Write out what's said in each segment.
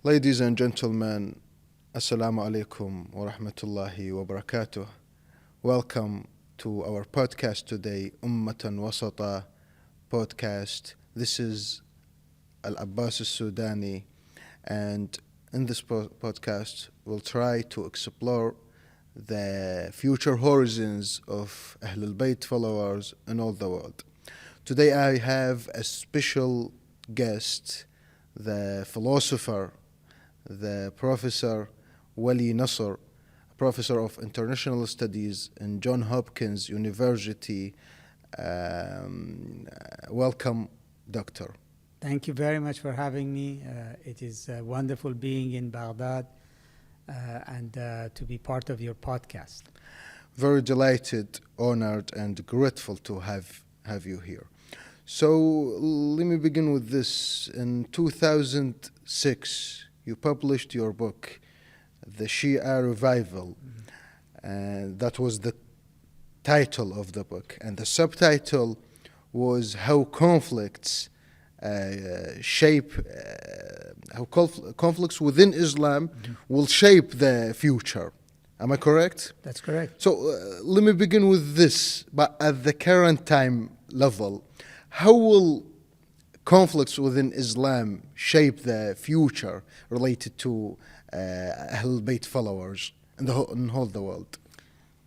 Ladies and gentlemen, Assalamu alaikum wa rahmatullahi wa barakatuh. Welcome to our podcast today, Ummatan Wasata podcast. This is Al-Abbas Al-Sudani, and in this podcast we'll try to explore the future horizons of Ahlul Bayt followers in all the world. Today I have a special guest, the philosopher, the Professor Vali Nasr, Professor of International Studies in Johns Hopkins University. Welcome, Doctor. Thank you very much for having me. It is wonderful being in Baghdad and to be part of your podcast. Very delighted, honored, and grateful to have you here. So let me begin with this. In 2006, you published your book, The Shia Revival, and that was the title of the book. And the subtitle was How Conflicts conflicts within Islam will shape the future. Am I correct? That's correct. So let me begin with this. But at the current time level, how will conflicts within Islam shape the future related to Ahlul Bayt followers in all the world?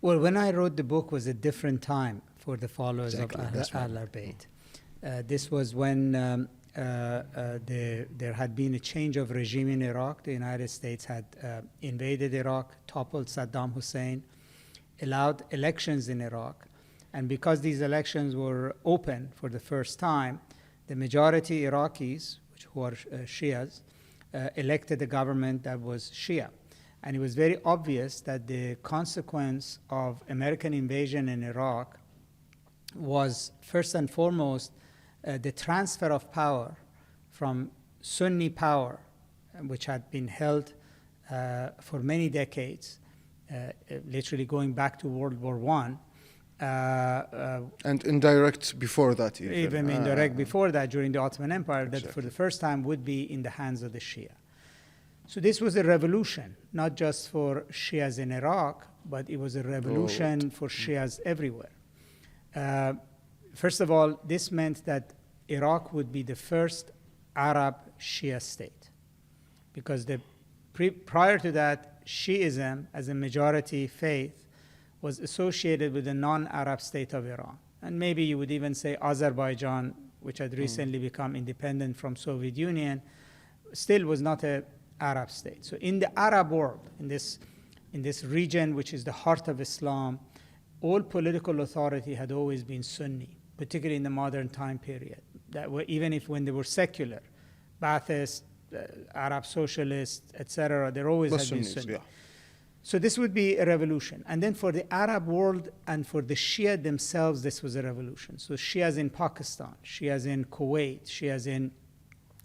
Well, when I wrote the book was a different time for the followers of Ahlul Bayt. This was when there had been a change of regime in Iraq. The United States had invaded Iraq, toppled Saddam Hussein, allowed elections in Iraq. And because these elections were open for the first time, the majority Iraqis, who are Shias, elected a government that was Shia. And it was very obvious that the consequence of American invasion in Iraq was first and foremost the transfer of power from Sunni power, which had been held for many decades, literally going back to World War I. And indirect before that even indirect before that during the Ottoman Empire, that for the first time would be in the hands of the Shia. So this was a revolution, not just for Shias in Iraq, but it was a revolution for Shias everywhere. First of all, this meant that Iraq would be the first Arab Shia state, because prior to that, Shiism as a majority faith was associated with the non-Arab state of Iran. And maybe you would even say Azerbaijan, which had recently become independent from Soviet Union, still was not an Arab state. So in the Arab world, in this region, which is the heart of Islam, all political authority had always been Sunni, particularly in the modern time period. That were, even if when they were secular, Ba'athists, Arab socialists, etc., there always had been Sunni. Yeah. So this would be a revolution. And then for the Arab world and for the Shia themselves, this was a revolution. So Shias in Pakistan, Shias in Kuwait, Shias in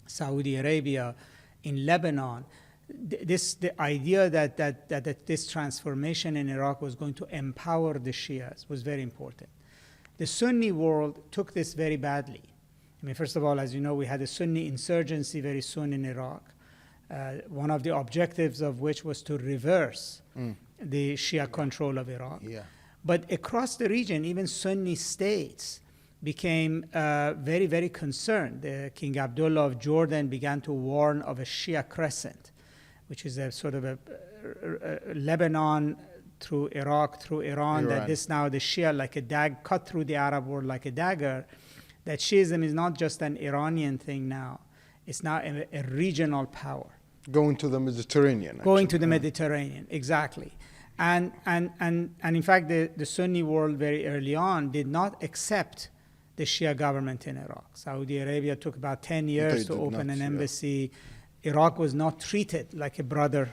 Saudi Arabia, in Lebanon, the idea that this transformation in Iraq was going to empower the Shias was very important. The Sunni world took this very badly. I mean, first of all, as you know, we had a Sunni insurgency very soon in Iraq. One of the objectives of which was to reverse the Shia control of Iraq. Yeah. But across the region, even Sunni states became very, very concerned. King Abdullah of Jordan began to warn of a Shia crescent, which is a sort of a Lebanon through Iraq, through Iran, that this now the Shia, like a cut through the Arab world like a dagger, that Shiism is not just an Iranian thing now. It's now a regional power. Going to the Mediterranean. Going to the Mediterranean, exactly. And in fact, the Sunni world very early on did not accept the Shia government in Iraq. Saudi Arabia took about 10 years to open an embassy. Yeah. Iraq was not treated like a brother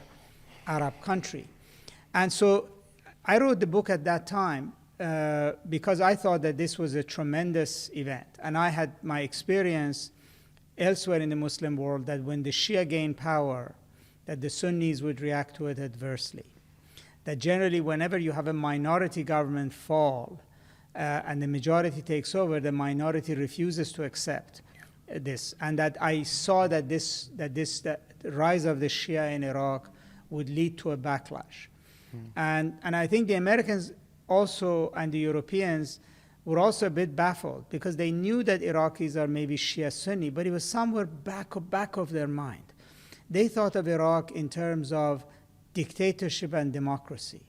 Arab country. And so I wrote the book at that time because I thought that this was a tremendous event. And I had my experience elsewhere in the Muslim world that when the Shia gained power, that the Sunnis would react to it adversely. That generally whenever you have a minority government fall and the majority takes over, the minority refuses to accept this, and that I saw that the rise of the Shia in Iraq would lead to a backlash. And I think the Americans also and the Europeans were also a bit baffled because they knew that Iraqis are maybe Shia Sunni, but it was somewhere back of their mind. They thought of Iraq in terms of dictatorship and democracy.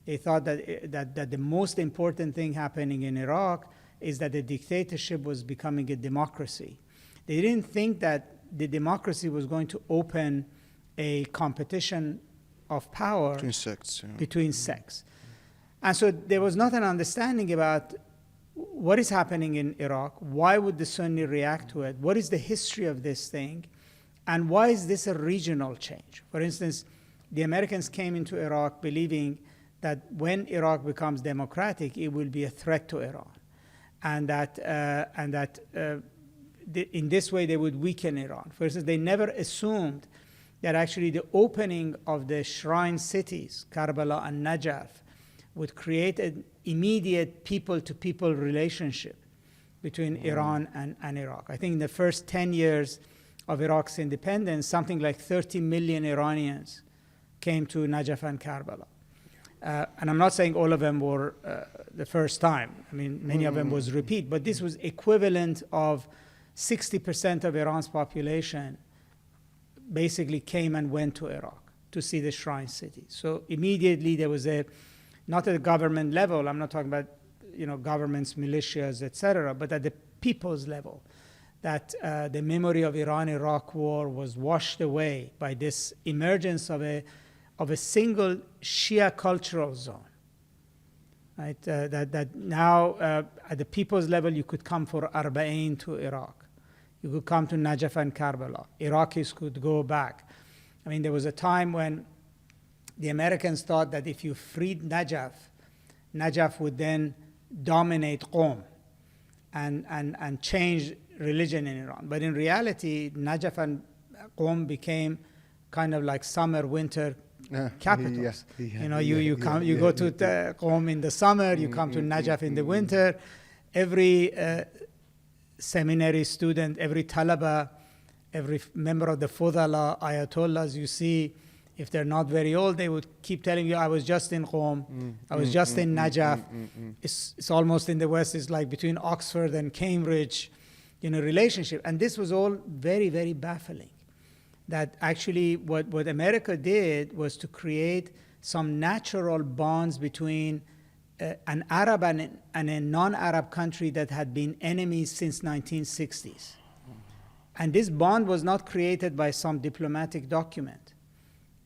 They thought that the most important thing happening in Iraq is that the dictatorship was becoming a democracy. They didn't think that the democracy was going to open a competition of power between sects. And so there was not an understanding about what is happening in Iraq, why would the Sunni react to it, what is the history of this thing, and why is this a regional change? For instance, the Americans came into Iraq believing that when Iraq becomes democratic, it will be a threat to Iran, and that in this way they would weaken Iran. For instance, they never assumed that actually the opening of the shrine cities, Karbala and Najaf, would create an immediate people-to-people relationship between Iran and Iraq. I think in the first 10 years of Iraq's independence, something like 30 million Iranians came to Najaf and Karbala. And I'm not saying all of them were the first time. I mean, many of them was repeat, but this was equivalent of 60% of Iran's population basically came and went to Iraq to see the shrine city. So immediately there was not at the government level, I'm not talking about governments, militias, etc., but at the people's level, that the memory of Iran-Iraq war was washed away by this emergence of a single Shia cultural zone. Right? That now at the people's level you could come for Arba'in to Iraq. You could come to Najaf and Karbala. Iraqis could go back. I mean, there was a time when the Americans thought that if you freed Najaf, Najaf would then dominate Qom and change religion in Iran. But in reality, Najaf and Qom became kind of like summer, winter capitals. You go to Qom in the summer, you come to Najaf in the winter. Every seminary student, every talaba, every member of the Fudala, Ayatollahs, you see, if they're not very old, they would keep telling you, I was just in Qom, I was just in Najaf. It's almost in the West, it's like between Oxford and Cambridge, relationship. And this was all very, very baffling. That actually what America did was to create some natural bonds between an Arab and a non-Arab country that had been enemies since 1960s. And this bond was not created by some diplomatic document.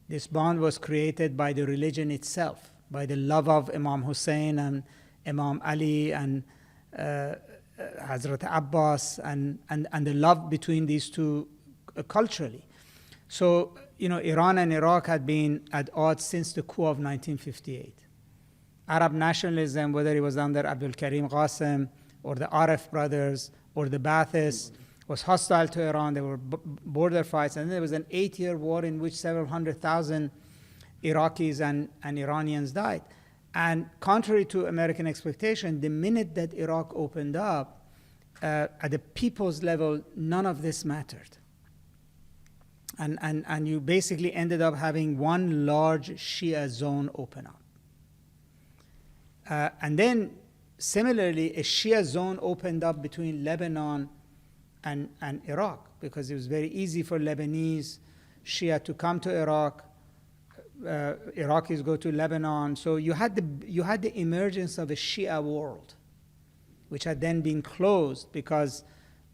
This bond was created by the religion itself, by the love of Imam Hussein and Imam Ali and Hazrat Al-Abbas and the love between these two culturally. So, Iran and Iraq had been at odds since the coup of 1958. Arab nationalism, whether it was under Abdul Karim Qasim or the Arif brothers or the Baathists, was hostile to Iran. There were border fights. And then there was an 8-year war in which several 100,000 Iraqis and Iranians died. And contrary to American expectation, the minute that Iraq opened up, at the people's level, none of this mattered. And you basically ended up having one large Shia zone open up. And then, similarly, a Shia zone opened up between Lebanon and Iraq, because it was very easy for Lebanese Shia to come to Iraq. Iraqis go to Lebanon. So you had the emergence of a Shia world, which had then been closed because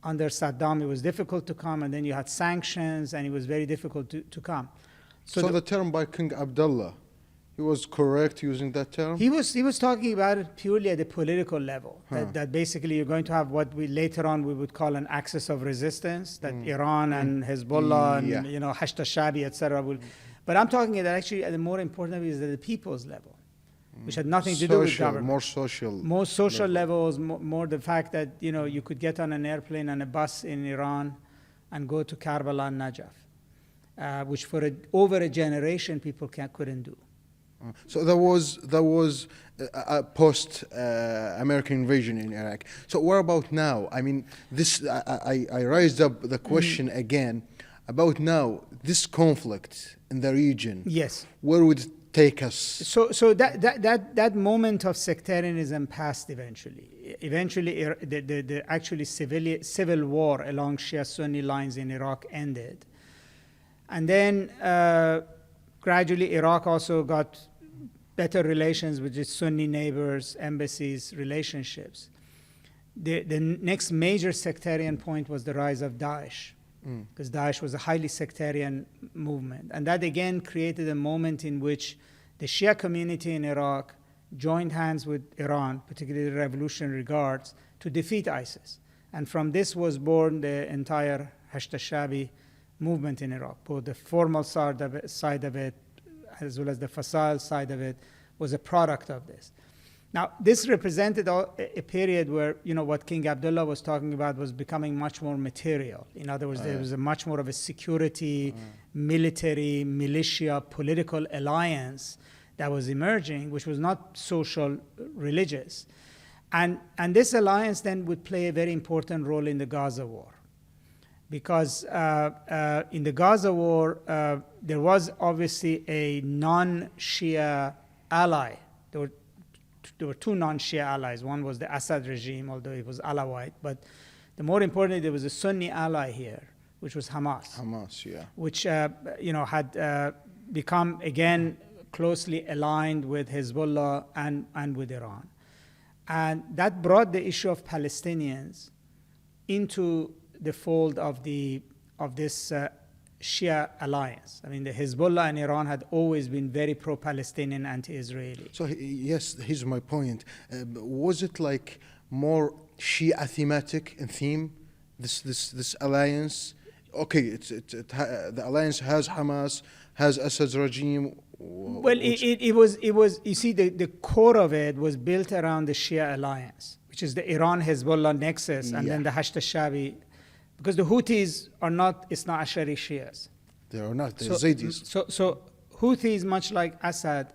under Saddam it was difficult to come, and then you had sanctions, and it was very difficult to come. So the term by King Abdullah, he was correct using that term? He was talking about it purely at the political level, that basically you're going to have what we later on we would call an axis of resistance, that Iran and Hezbollah and Hashd al-Shabi, etc. will. But I'm talking that actually at the more important is at the people's level, which had nothing to do with government. More social levels, more the fact that you could get on an airplane and a bus in Iran and go to Karbala and Najaf, which for over a generation people couldn't do. So there was a post American invasion in Iraq. So what about now? I mean, this I raised up the question again about now this conflict in the region. Yes. Where would it take us? So that moment of sectarianism passed eventually. Eventually, the actually civil war along Shia-Sunni lines in Iraq ended, and then gradually Iraq also got better relations with its Sunni neighbors, embassies, relationships. The next major sectarian point was the rise of Daesh, because Daesh was a highly sectarian movement. And that again created a moment in which the Shia community in Iraq joined hands with Iran, particularly the Revolutionary Guards, to defeat ISIS. And from this was born the entire Hashd al-Shabi movement in Iraq. Both the formal side of it, as well as the facile side of it, was a product of this. Now, this represented a period where, what King Abdullah was talking about was becoming much more material. In other words, there was a much more of a security, military, militia, political alliance that was emerging, which was not social, religious. And this alliance then would play a very important role in the Gaza war. Because in the Gaza war, there was obviously a non-Shia ally. There were two non-Shia allies. One was the Assad regime, although it was Alawite. But the more importantly, there was a Sunni ally here, which was Hamas. Hamas, yeah. Which had become, again, closely aligned with Hezbollah and with Iran. And that brought the issue of Palestinians into the fold of this Shia alliance. I mean, the Hezbollah and Iran had always been very pro-Palestinian, anti-Israeli. So yes, here's my point. Was it like more Shia thematic in theme? This alliance. Okay, the alliance has Hamas, has Assad's regime. Well, it was. You see, the core of it was built around the Shia alliance, which is the Iran-Hezbollah nexus, and then the Hashd al-Shabi. Because the Houthis are not Isna Ashari Shias. They are not. They're Zaydis. So Houthis, much like Assad,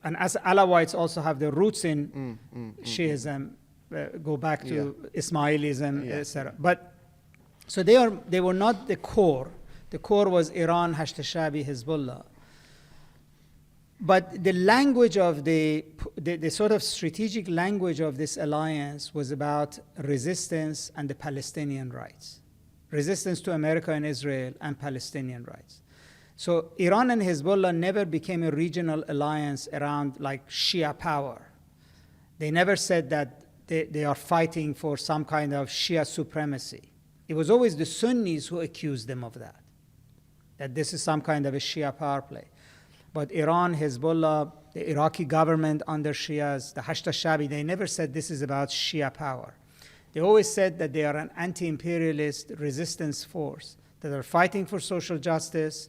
and as Alawites also have their roots in Shiism, go back to Ismailism, etc. But so they were not the core. The core was Iran, Hashd al-Shabi, Hezbollah. But the language of the sort of strategic language of this alliance was about resistance and the Palestinian rights. Resistance to America and Israel and Palestinian rights. So Iran and Hezbollah never became a regional alliance around like Shia power. They never said that they are fighting for some kind of Shia supremacy. It was always the Sunnis who accused them of that this is some kind of a Shia power play. But Iran, Hezbollah, the Iraqi government under Shias, the Hashd al-Shabi, they never said this is about Shia power. They always said that they are an anti-imperialist resistance force that are fighting for social justice,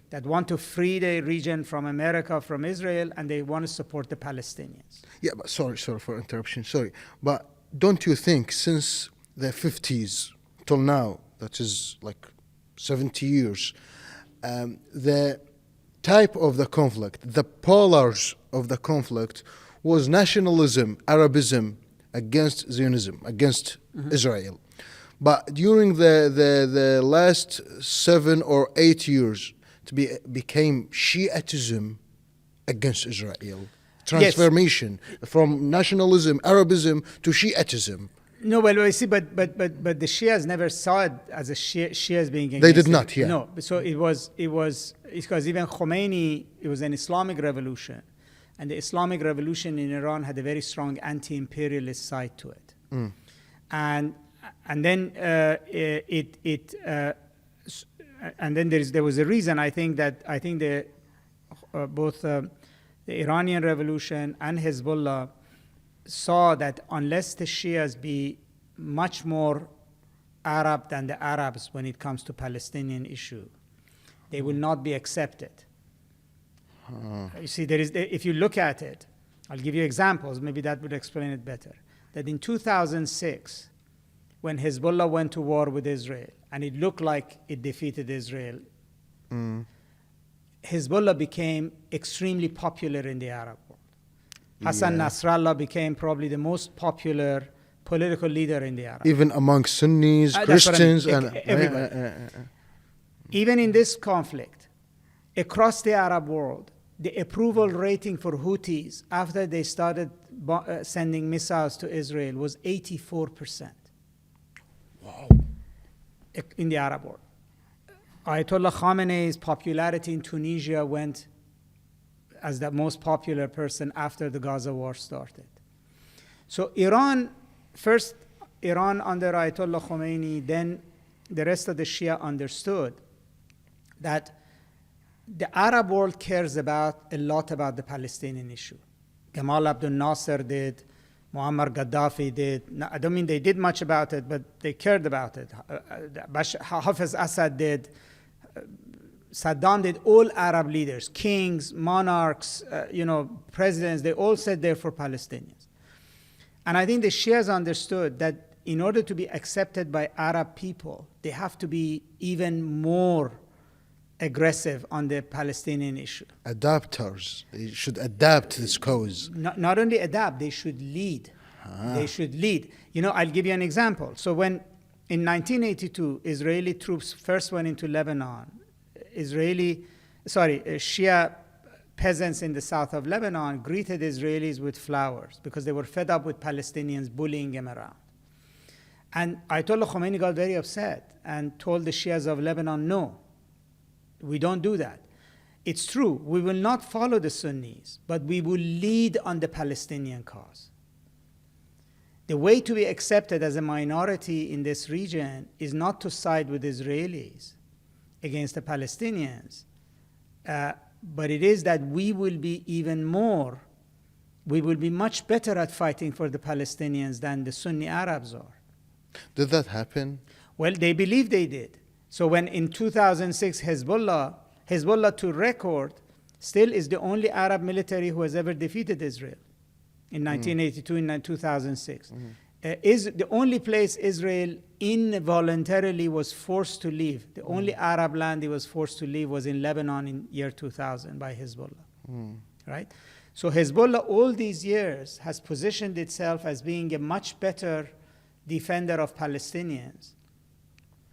that want to free the region from America, from Israel, and they want to support the Palestinians. Yeah, but sorry for interruption, sorry. But don't you think since the 50s till now, that is like 70 years, the type of the conflict, the polars of the conflict was nationalism, Arabism against Zionism, against Israel. But during the last 7 or 8 years, it became Shiitism against Israel. Transformation from nationalism, Arabism to Shiitism. No, well, I see, but the Shias never saw it as a Shias being against. They did not, yeah. No, so it was because even Khomeini, it was an Islamic revolution, and the Islamic revolution in Iran had a very strong anti-imperialist side to it, and then and then there was a reason. I think both the Iranian revolution and Hezbollah saw that unless the Shias be much more Arab than the Arabs when it comes to Palestinian issue, they will not be accepted. You see, if you look at it, I'll give you examples, maybe that would explain it better. That in 2006, when Hezbollah went to war with Israel, and it looked like it defeated Israel, Hezbollah became extremely popular in the Arab world. Hassan Nasrallah became probably the most popular political leader in the Arab world. Even among Sunnis, Christians, and everybody. Even in this conflict, across the Arab world, the approval rating for Houthis after they started sending missiles to Israel was 84%. Wow. In the Arab world. Ayatollah Khamenei's popularity in Tunisia went as the most popular person after the Gaza war started. So Iran, first Iran under Ayatollah Khomeini, then the rest of the Shia understood that the Arab world cares a lot about the Palestinian issue. Gamal Abdel Nasser did, Muammar Gaddafi did. I don't mean they did much about it, but they cared about it. Hafiz Assad did. Saddam did. All Arab leaders, kings, monarchs, presidents, they all said they're for Palestinians. And I think the Shias understood that in order to be accepted by Arab people, they have to be even more aggressive on the Palestinian issue. Adapters. They should adapt to this cause. Not only adapt, they should lead. They should lead. I'll give you an example. So when in 1982, Israeli troops first went into Lebanon, Shia peasants in the south of Lebanon greeted Israelis with flowers because they were fed up with Palestinians bullying them around. And Ayatollah Khomeini got very upset and told the Shias of Lebanon, no, we don't do that. It's true, we will not follow the Sunnis, but we will lead on the Palestinian cause. The way to be accepted as a minority in this region is not to side with Israelis against the Palestinians, but it is that we will be much better at fighting for the Palestinians than the Sunni Arabs are. Did that happen? Well, they believe they did. So when in 2006, Hezbollah to record, still is the only Arab military who has ever defeated Israel in 1982 and 2006. Is the only place Israel involuntarily was forced to leave. The only Arab land he was forced to leave was in Lebanon in year 2000 by Hezbollah. Right? So Hezbollah all these years has positioned itself as being a much better defender of Palestinians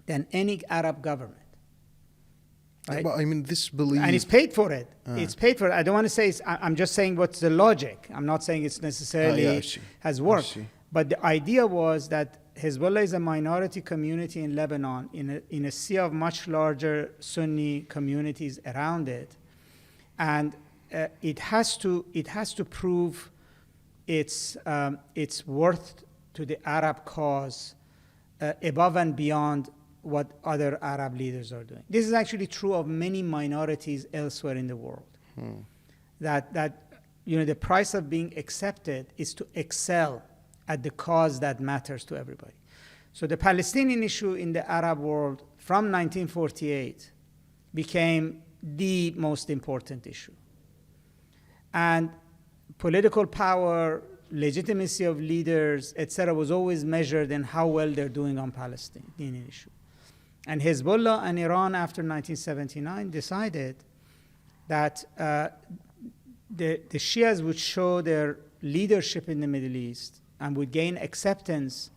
than any Arab government. Right? But I mean, this belief... And it's paid for it. It's paid for it. I don't want to say I'm just saying what's the logic. I'm not saying it's necessarily has worked. But the idea was that Hezbollah is a minority community in Lebanon in a sea of much larger Sunni communities around it. And it has to prove its worth to the Arab cause above and beyond what other Arab leaders are doing. This is actually true of many minorities elsewhere in the world. That the price of being accepted is to excel at the cause that matters to everybody. So the Palestinian issue in the Arab world from 1948 became the most important issue. And political power, legitimacy of leaders, etc., was always measured in how well they're doing on Palestinian issue. And Hezbollah and Iran after 1979 decided that the Shias would show their leadership in the Middle East and would gain acceptance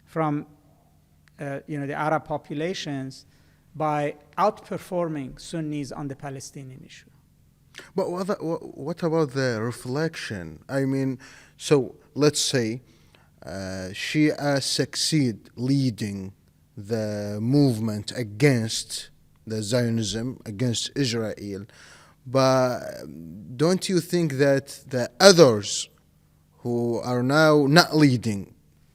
from the Arab populations by outperforming Sunnis on the Palestinian issue. But what about the reflection? I mean, so let's say Shia succeed leading the movement against the Zionism, against Israel, but don't you think that the others who are now not leading,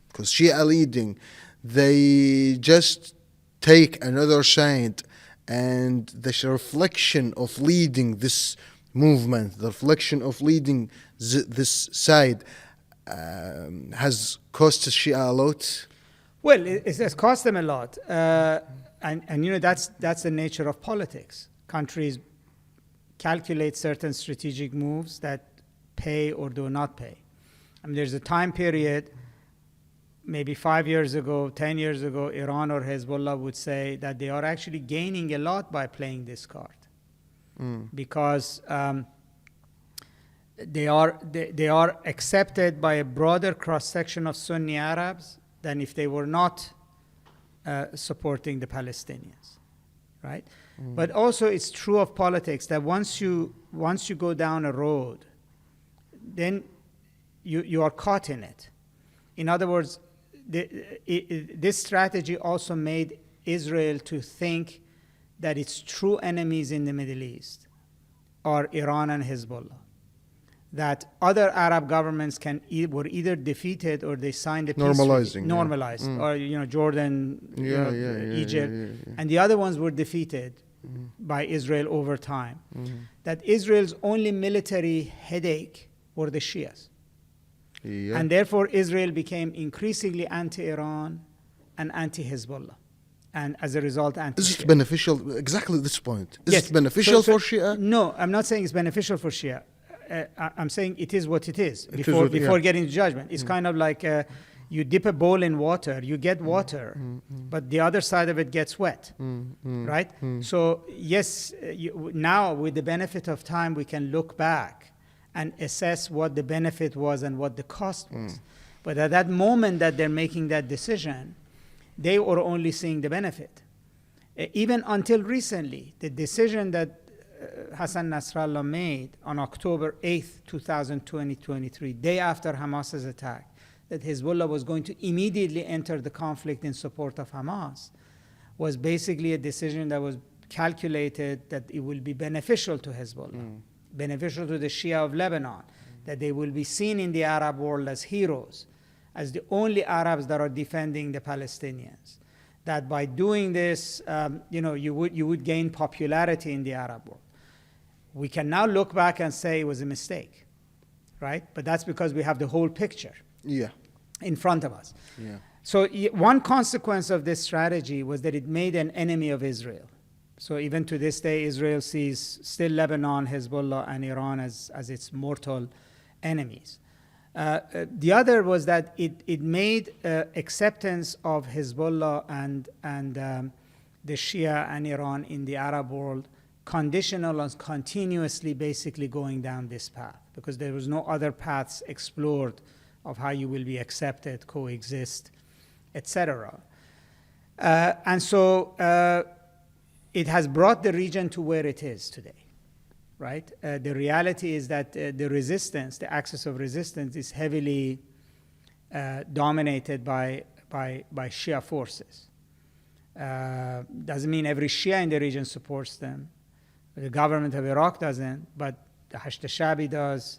because Shia leading, they just take another side, and the reflection of leading this movement, the reflection of leading this side has cost Shia a lot? Well, it has cost them a lot. And that's the nature of politics. Countries calculate certain strategic moves that pay or do not pay. I mean, there's a time period, maybe 5 years ago, 10 years ago, Iran or Hezbollah would say that they are actually gaining a lot by playing this card. because they are accepted by a broader cross-section of Sunni Arabs than if they were not supporting the Palestinians, right? But also it's true of politics that once you go down a road, then you are caught in it. In other words, this strategy also made Israel to think that its true enemies in the Middle East are Iran and Hezbollah. That other Arab governments were either defeated or they signed a peace normalized, or Jordan, Egypt, and the other ones were defeated by Israel over time. That Israel's only military headache were the Shias. And therefore Israel became increasingly anti-Iran and anti-Hezbollah. And as a result, anti-Shia. Is it beneficial, exactly this point? Is it beneficial for Shia? No, I'm not saying it's beneficial for Shia. I'm saying it is what it is before getting to judgment. It's kind of like you dip a bowl in water, you get water, but the other side of it gets wet, right? So yes, now with the benefit of time, we can look back and assess what the benefit was and what the cost was. But at that moment that they're making that decision, they were only seeing the benefit. Even until recently, the decision that Hassan Nasrallah made on October 8th, 2023, day after Hamas's attack, that Hezbollah was going to immediately enter the conflict in support of Hamas, was basically a decision that was calculated that it will be beneficial to Hezbollah, beneficial to the Shia of Lebanon, that they will be seen in the Arab world as heroes, as the only Arabs that are defending the Palestinians. That by doing this, you would gain popularity in the Arab world. We can now look back and say it was a mistake, right? But that's because we have the whole picture in front of us. So one consequence of this strategy was that it made an enemy of Israel. So even to this day, Israel sees still Lebanon, Hezbollah, and Iran as its mortal enemies. The other was that it made acceptance of Hezbollah and the Shia and Iran in the Arab world conditional on continuously basically going down this path, because there was no other paths explored of how you will be accepted, coexist, etc. And so it has brought the region to where it is today. Right? The reality is that the resistance, the axis of resistance, is heavily dominated by Shia forces. Doesn't mean every Shia in the region supports them. The government of Iraq doesn't, but the Hashd al-Shabi does,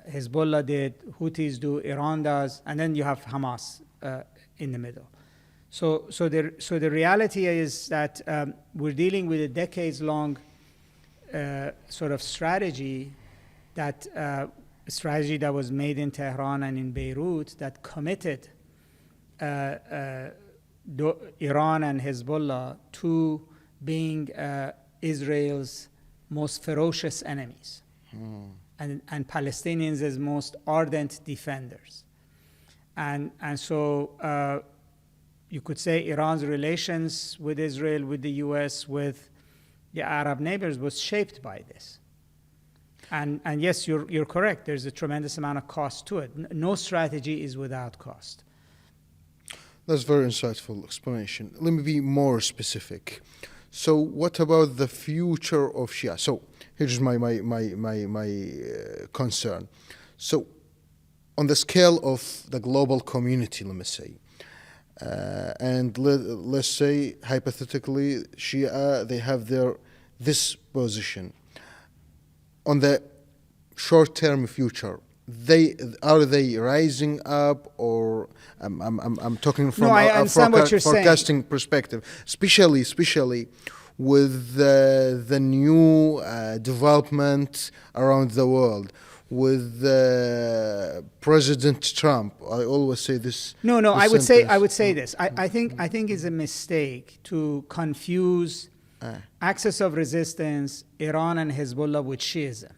Hezbollah did, Houthis do, Iran does, and then you have Hamas in the middle. So the reality is that we're dealing with a decades-long sort of strategy that was made in Tehran and in Beirut that committed Iran and Hezbollah to being Israel's most ferocious enemies and Palestinians as most ardent defenders. And so you could say Iran's relations with Israel, with the US, with the Arab neighbors was shaped by this. And yes, you're correct. There's a tremendous amount of cost to it. No strategy is without cost. That's very insightful explanation. Let me be more specific. So what about the future of Shia? So here's my concern. So on the scale of the global community, let me say, and let's say hypothetically Shia, they have this position. On the short-term future, are they rising up, or I'm talking from a forecasting perspective, especially with the new development around the world, with President Trump. I always say this. No. I would say this. I think it's a mistake to confuse axis of resistance, Iran and Hezbollah, with Shiism.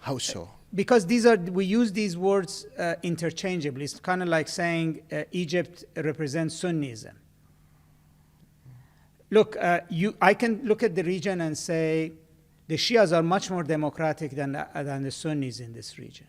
How so? Because we use these words interchangeably. It's kind of like saying Egypt represents Sunnism. Look, I can look at the region and say the Shias are much more democratic than the Sunnis in this region.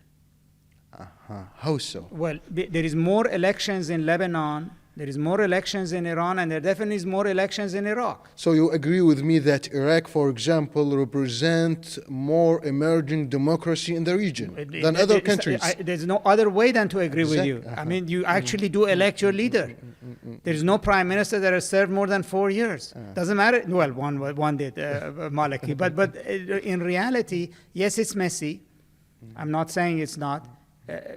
How so? Well, there is more elections in Lebanon, there is more elections in Iran, and there definitely is more elections in Iraq. So you agree with me that Iraq, for example, represents more emerging democracy in the region than other countries? There's no other way than to agree with you. I mean, you actually do elect your leader. There's no prime minister that has served more than 4 years. Doesn't matter. Well, one did, Maliki. But in reality, yes, it's messy. I'm not saying it's not.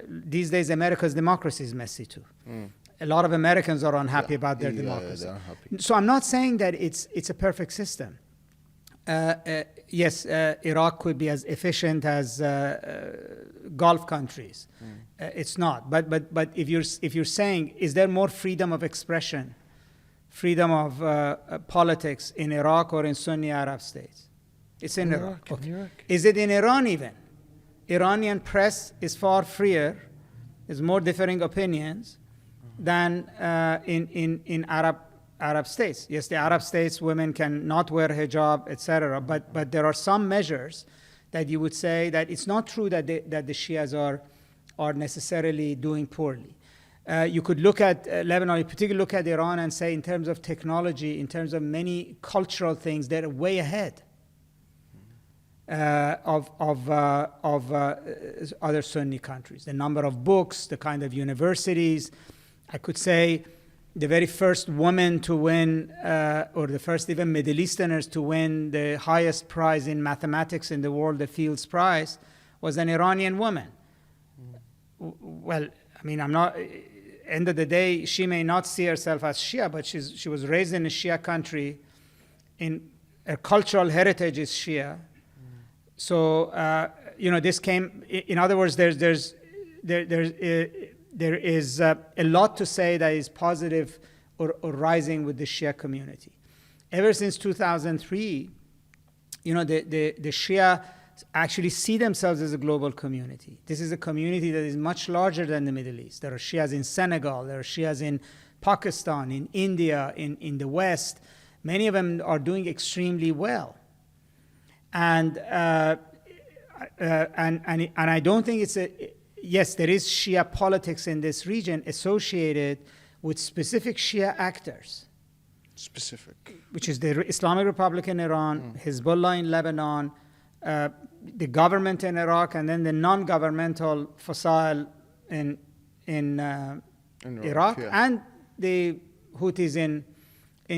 These days, America's democracy is messy too. A lot of Americans are unhappy about their democracy. So I'm not saying that it's a perfect system. Yes, Iraq could be as efficient as Gulf countries. It's not. But if you're saying, is there more freedom of expression, freedom of politics in Iraq or in Sunni Arab states? It's in Iraq. Okay. Is it in Iran even? Iranian press is far freer, there's more differing opinions than in Arab states. Yes, the Arab states, women can not wear hijab, etc. But there are some measures that you would say that it's not true that the Shias are necessarily doing poorly. You could look at Lebanon, in particular look at Iran and say in terms of technology, in terms of many cultural things, they're way ahead of other Sunni countries. The number of books, the kind of universities. I could say the very first woman to win, or the first even Middle Easterners to win the highest prize in mathematics in the world, the Fields Prize, was an Iranian woman. Well, I mean, I'm not, end of the day, she may not see herself as Shia, but she was raised in a Shia country. In her cultural heritage is Shia. So, this came, in other words, there is a lot to say that is positive or rising with the Shia community. Ever since 2003, the Shia actually see themselves as a global community. This is a community that is much larger than the Middle East. There are Shias in Senegal, there are Shias in Pakistan, in India, in the West. Many of them are doing extremely well. And I don't think it's yes, there is Shia politics in this region associated with specific Shia actors. Specific. Which is the Islamic Republic in Iran, Hezbollah in Lebanon, the government in Iraq, and then the non-governmental Fasal in Iraq, and the Houthis in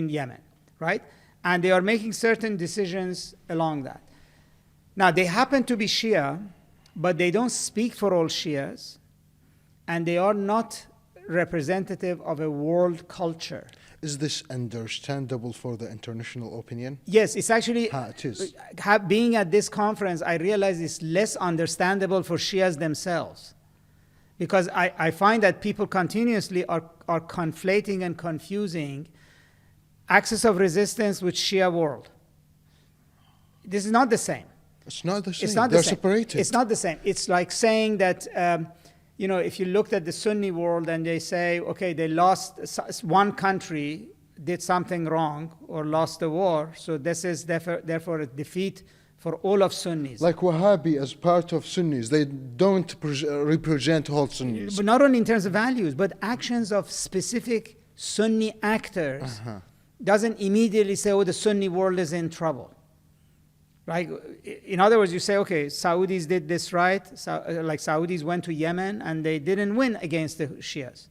Yemen, right? And they are making certain decisions along that. Now, they happen to be Shia, but they don't speak for all Shias, and they are not representative of a world culture. Is this understandable for the international opinion? Yes, it's actually, it is. Being at this conference, I realize it's less understandable for Shias themselves. Because I find that people continuously are conflating and confusing axis of resistance with Shia world. This is not the same. It's not the same. It's not They're the same. separated. It's not the same. It's like saying that, if you looked at the Sunni world and they say, okay, they lost, one country did something wrong or lost a war, so this is therefore a defeat for all of Sunnis. Like Wahhabi as part of Sunnis, they don't represent whole Sunnis. But not only in terms of values, but actions of specific Sunni actors doesn't immediately say, oh, the Sunni world is in trouble. Right? In other words, you say, okay, Saudis did this right. Like Saudis went to Yemen and they didn't win against the Shias.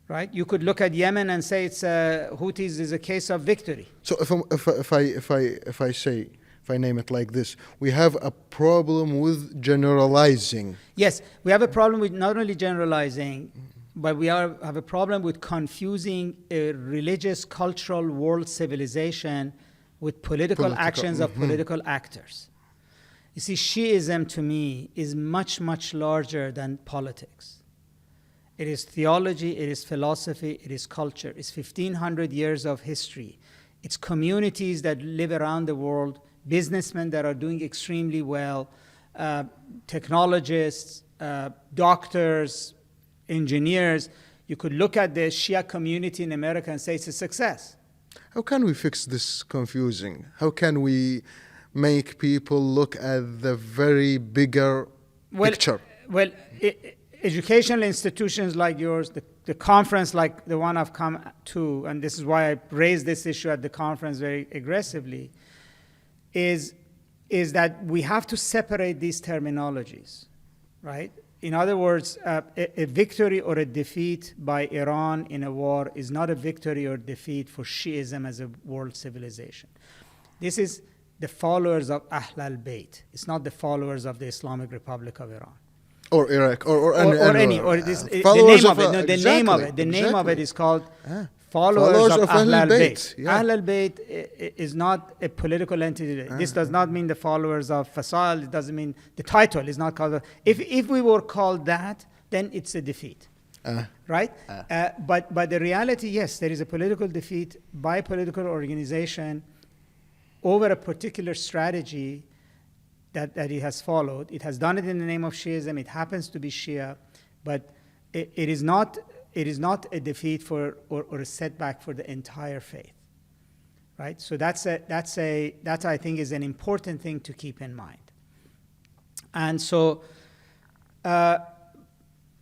Right? You could look at Yemen and say it's Houthis is a case of victory. So if I name it like this, we have a problem with generalizing. Yes, we have a problem with not only generalizing, but we have a problem with confusing a religious, cultural, world civilization with political actions of political actors. You see, Shiism to me is much, much larger than politics. It is theology, it is philosophy, it is culture. It's 1,500 years of history. It's communities that live around the world, businessmen that are doing extremely well, technologists, doctors, engineers. You could look at the Shia community in America and say it's a success. How can we fix this confusing? How can we make people look at the very bigger picture? Well, educational institutions like yours, the conference like the one I've come to, and this is why I raised this issue at the conference very aggressively, is that we have to separate these terminologies, right? In other words, a victory or a defeat by Iran in a war is not a victory or defeat for Shiism as a world civilization. This is the followers of Ahl al-Bayt. It's not the followers of the Islamic Republic of Iran. Or Iraq, The name of it is called followers of Ahl al-Bayt. Yeah. Ahl al-Bayt is not a political entity. This does not mean the followers of Fasal. It doesn't mean the title is not called. If we were called that, then it's a defeat, right? But the reality, yes, there is a political defeat by a political organization over a particular strategy that it has followed. It has done it in the name of Shiism. It happens to be Shia, but it is not a defeat for or a setback for the entire faith, right? So that I think is an important thing to keep in mind. And so it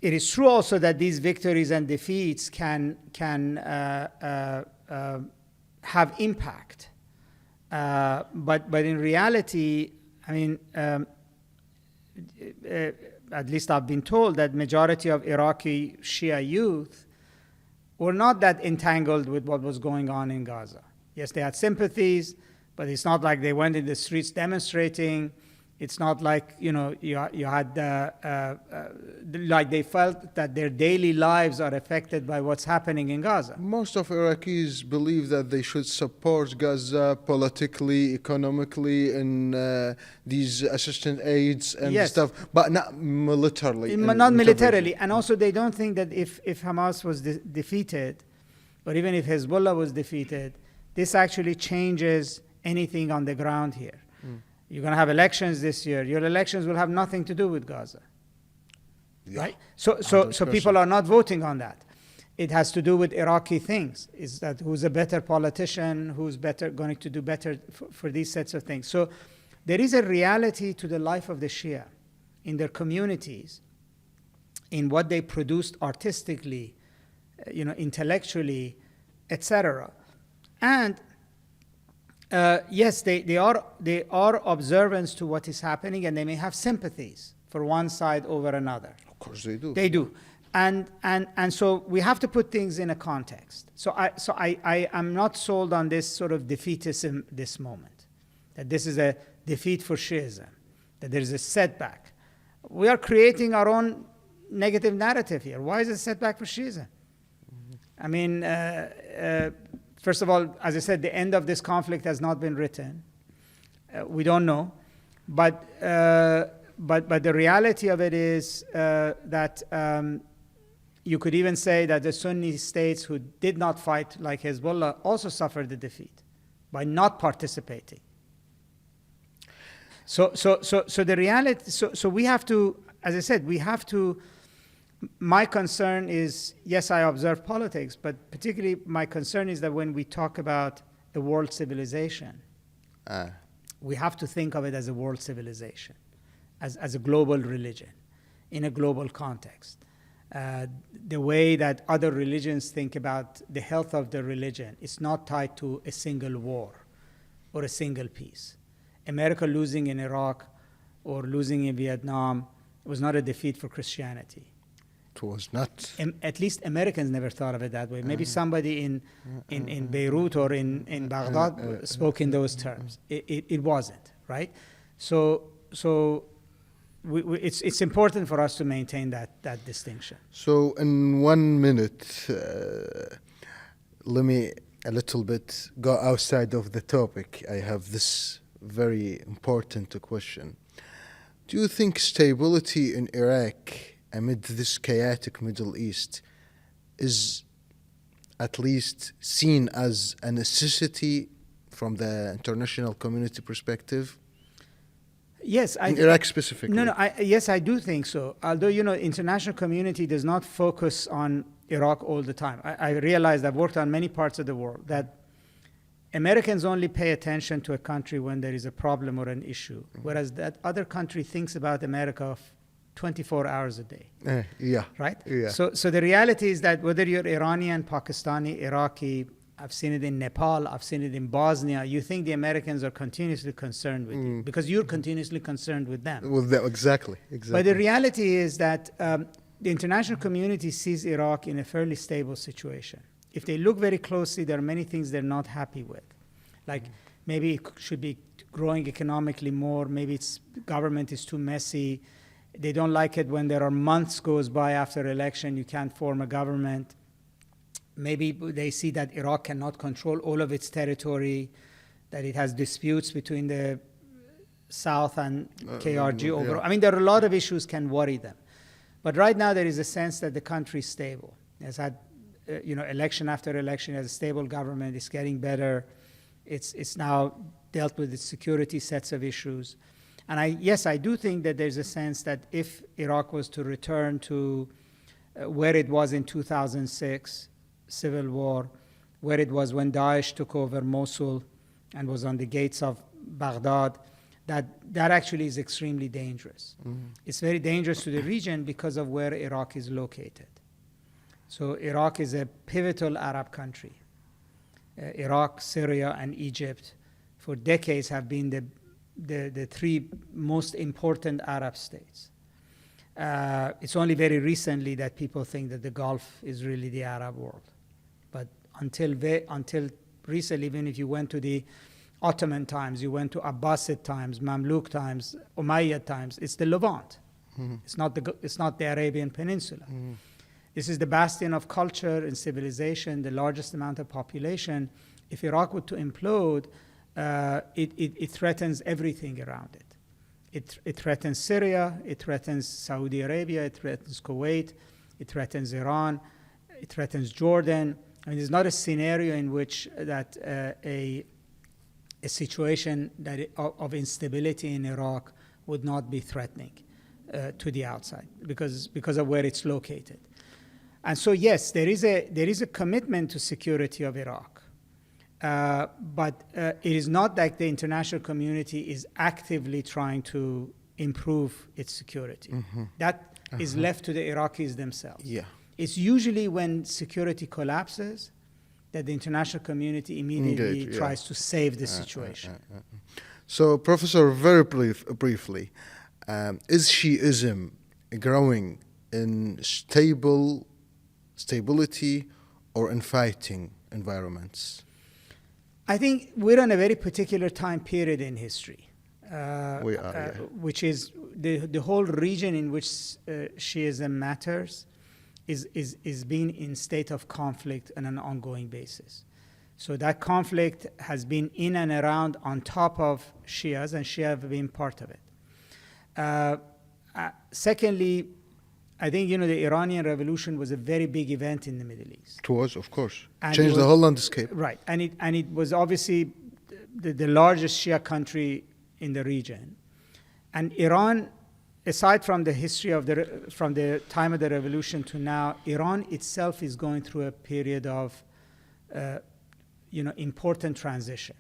is true also that these victories and defeats can have impact, but in reality, I mean, at least I've been told that majority of Iraqi Shia youth were not that entangled with what was going on in Gaza. Yes, they had sympathies, but it's not like they went in the streets demonstrating. It's not like, you had like they felt that their daily lives are affected by what's happening in Gaza. Most of Iraqis believe that they should support Gaza politically, economically, in these assistance aids and stuff, but not militarily. Not militarily. And also they don't think that if Hamas was defeated, or even if Hezbollah was defeated, this actually changes anything on the ground here. You're going to have elections this year. Your elections will have nothing to do with Gaza, right? So people are not voting on that. It has to do with Iraqi things. Is that who's a better politician, who's going to do better for these sets of things. So there is a reality to the life of the Shia in their communities, in what they produced artistically, intellectually, etc. And yes, they are observant to what is happening, and they may have sympathies for one side over another. Of course they do. They do, and so we have to put things in a context. So I am not sold on this sort of defeatism this moment, that this is a defeat for Shiism, that there is a setback. We are creating our own negative narrative here. Why is it a setback for Shiism? I mean. First of all, as I said, the end of this conflict has not been written. We don't know, but the reality of it is that you could even say that the Sunni states who did not fight, like Hezbollah, also suffered the defeat by not participating. So the reality. So we have to, as I said, we have to. My concern is, yes, I observe politics, but particularly my concern is that when we talk about a world civilization, we have to think of it as a world civilization, as a global religion, in a global context. The way that other religions think about the health of the religion is not tied to a single war or a single peace. America losing in Iraq or losing in Vietnam was not a defeat for Christianity. It was not. At least Americans never thought of it that way. Maybe somebody in Beirut or in Baghdad spoke in those terms. It wasn't, right? So it's important for us to maintain that distinction. So in 1 minute, let me a little bit go outside of the topic. I have this very important question. Do you think stability in Iraq amid this chaotic Middle East is at least seen as a necessity from the international community perspective? Yes, in Iraq specifically. Yes, I do think so. Although, international community does not focus on Iraq all the time. I realize I've worked on many parts of the world that Americans only pay attention to a country when there is a problem or an issue, whereas that other country thinks about America 24 hours a day. Yeah. Right? Yeah. So the reality is that whether you're Iranian, Pakistani, Iraqi, I've seen it in Nepal, I've seen it in Bosnia, you think the Americans are continuously concerned with you because you're continuously concerned with them. Well, exactly. But the reality is that the international community sees Iraq in a fairly stable situation. If they look very closely, there are many things they're not happy with. Like maybe it should be growing economically more, maybe its government is too messy. They don't like it when there are months goes by after election, you can't form a government. Maybe they see that Iraq cannot control all of its territory, that it has disputes between the South and KRG over. I mean, there are a lot of issues can worry them. But right now there is a sense that the country is stable. It's had election after election, it has a stable government, it's getting better. It's now dealt with its security sets of issues. And I do think that there's a sense that if Iraq was to return to where it was in 2006, civil war, where it was when Daesh took over Mosul and was on the gates of Baghdad, that actually is extremely dangerous. It's very dangerous to the region because of where Iraq is located. So Iraq is a pivotal Arab country. Iraq, Syria, and Egypt for decades have been the three most important Arab states. It's only very recently that people think that the Gulf is really the Arab world. But until recently, even if you went to the Ottoman times, you went to Abbasid times, Mamluk times, Umayyad times, it's the Levant. It's not the Arabian Peninsula. This is the bastion of culture and civilization, the largest amount of population. If Iraq were to implode, it threatens everything around it. It threatens Syria, it threatens Saudi Arabia, it threatens Kuwait, it threatens Iran, it threatens Jordan. I mean, there's not a scenario in which that a situation of instability in Iraq would not be threatening to the outside because of where it's located. And so, yes, there is a commitment to security of Iraq. But it is not like the international community is actively trying to improve its security. That is left to the Iraqis themselves. Yeah. It's usually when security collapses that the international community immediately tries to save the situation. So, Professor, very briefly, is Shiism growing in stability or in fighting environments? I think we're in a very particular time period in history. We are, which is the whole region in which Shiism matters is being in state of conflict on an ongoing basis. So that conflict has been in and around on top of Shias, and Shia have been part of it. Secondly, I think, the Iranian Revolution was a very big event in the Middle East. It was, of course. Changed the whole landscape. Right. And it was obviously the largest Shia country in the region. And Iran, aside from the history from the time of the revolution to now, Iran itself is going through a period of, important transition.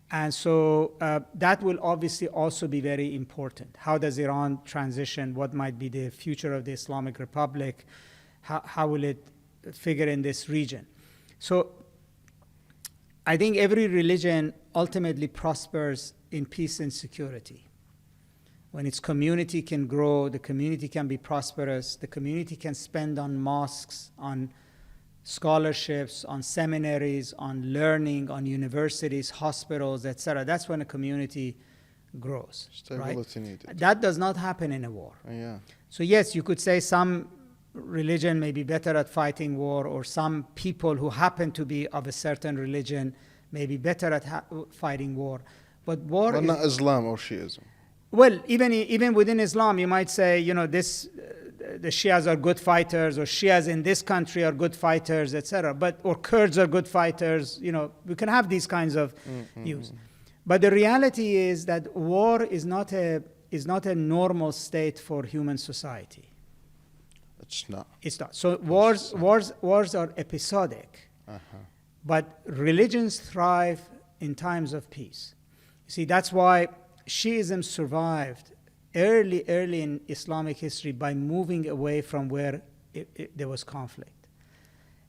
And so that will obviously also be very important. How does Iran transition? What might be the future of the Islamic Republic? How will it figure in this region? So I think every religion ultimately prospers in peace and security. When its community can grow, the community can be prosperous, the community can spend on mosques, on scholarships, on seminaries, on learning, on universities, hospitals, etc. That's when a community grows. Stability needed. That does not happen in a war. Yeah. So yes, you could say some religion may be better at fighting war, or some people who happen to be of a certain religion may be better at fighting war. But war But not Islam or Shiism. Well, even within Islam, you might say, the Shias are good fighters, or Shias in this country are good fighters, etc. Or Kurds are good fighters. We can have these kinds of views. But the reality is that war is not a normal state for human society. It's not. It's not. So wars are episodic. But religions thrive in times of peace. You see, that's why Shiism survived early in Islamic history by moving away from where there was conflict.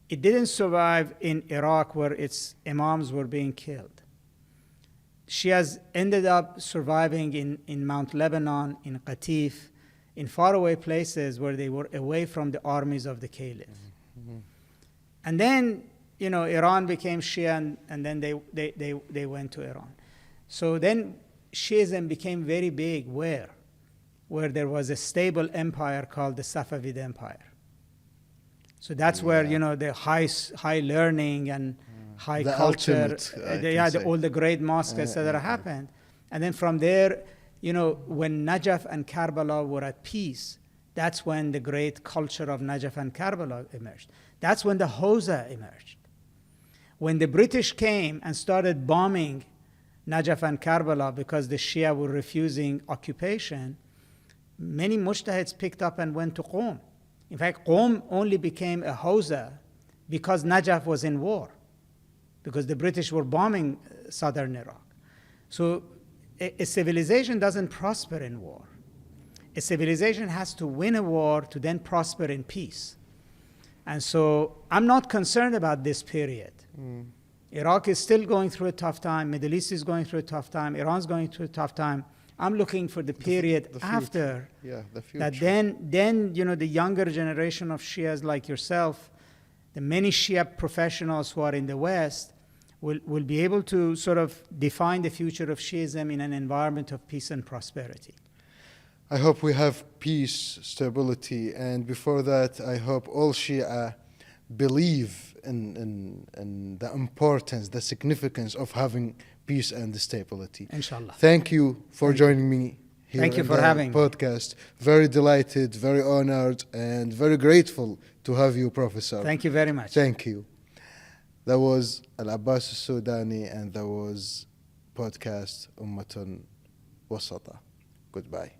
It didn't survive in Iraq where its imams were being killed. Shias ended up surviving in Mount Lebanon, in Qatif, in faraway places where they were away from the armies of the caliph. Mm-hmm. And then, Iran became Shia, and then they went to Iran. So then Shiism became very big where there was a stable empire called the Safavid Empire. So that's where, the high learning and high the culture, ultimate, all the great mosques, etc. happened. And then from there, when Najaf and Karbala were at peace, that's when the great culture of Najaf and Karbala emerged. That's when the Hawza emerged. When the British came and started bombing Najaf and Karbala because the Shia were refusing occupation, many mujtahids picked up and went to Qom. In fact, Qom only became a Hawza because Najaf was in war, because the British were bombing southern Iraq. So a civilization doesn't prosper in war. A civilization has to win a war to then prosper in peace. And so I'm not concerned about this period. Iraq is still going through a tough time. Middle East is going through a tough time. Iran's going through a tough time. I'm looking for the period after the future. That then the younger generation of Shias like yourself, the many Shia professionals who are in the West will be able to sort of define the future of Shiism in an environment of peace and prosperity. I hope we have peace, stability, and before that, I hope all Shia believe in the importance, the significance of having peace and stability. Inshallah. Thank you for joining me here Thank you in for the having me. podcast. Very delighted, very honored, and very grateful to have you, Professor. Thank you very much. Thank you. That was Al-Abbas Al-Sudani, and that was podcast Ummatun Wasata. Goodbye.